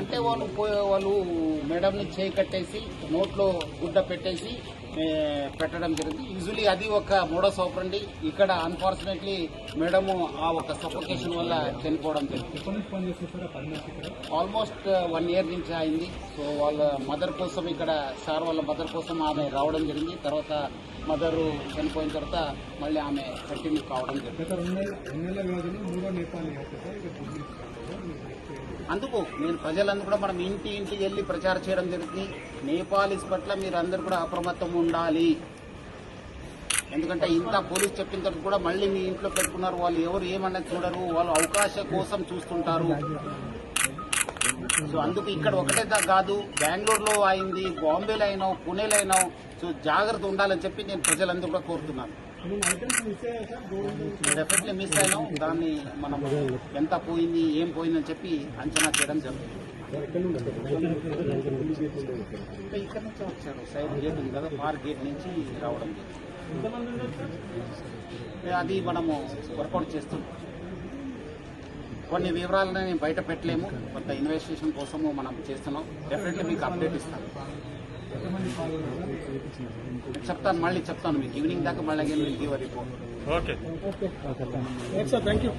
అంటే వాళ్ళు మేడంని చేయి కట్టేసి నోట్లో గుడ్డ పెట్టేసి పెట్టడం జరిగింది. యూజువలీ అది ఒక మోడస్ ఆపరండి. ఇక్కడ అన్ఫార్చునేట్లీ మేడము ఆ ఒక సఫోకేషన్ వల్ల చనిపోవడం జరిగింది. ఆల్మోస్ట్ 1 year నుంచి అయింది. సో వాళ్ళ మదర్ కోసం ఇక్కడ సార్ వాళ్ళ మదర్ కోసం ఆమె రావడం జరిగింది. తర్వాత మదరు చనిపోయిన తర్వాత మళ్ళీ ఆమె కంటిన్యూ కావడం జరిగింది. అందుకు నేను ప్రజలందరూ కూడా మనం ఇంటికి వెళ్ళి ప్రచారం చేయడం జరుగుతుంది. నేపాలీస్ పట్ల మీరు అందరూ కూడా అప్రమత్తం ఉండాలి. ఎందుకంటే ఇంత పోలీస్ చెప్పిన తర్వాత కూడా మళ్ళీ మీ ఇంట్లో పెట్టుకున్నారు. వాళ్ళు ఎవరు ఏమన్నది చూడరు. వాళ్ళు అవకాశం కోసం చూస్తుంటారు. సో అందుకు ఇక్కడ ఒకటే కాదు, బెంగళూరులో అయింది, బాంబేలో అయినావు, పూణేలో అయినావు. సో జాగ్రత్త ఉండాలని చెప్పి నేను ప్రజలందరూ కూడా కోరుతున్నాను. డెఫినెట్లీ మిస్ అయినాం. దాన్ని మనం ఎంత పోయింది ఏం పోయిందని చెప్పి అంచనా చేయడం జరుగుతుంది. ఇక్కడ నుంచి వచ్చారు. సైడ్ గేట్ ఉంది కదా, పార్క్ గేట్ నుంచి రావడం అది మనము వర్కౌట్ చేస్తున్నాం. కొన్ని వివరాలను నేను బయట పెట్టలేము. కొంత ఇన్వెస్టిగేషన్ కోసము మనం చేస్తున్నాం. డెఫినెట్లీ మీకు అప్డేట్ ఇస్తాను. మళ్ళీ చెప్తాను మీకు ఈవినింగ్ దాకా. మళ్ళీ give report. Okay, thank you.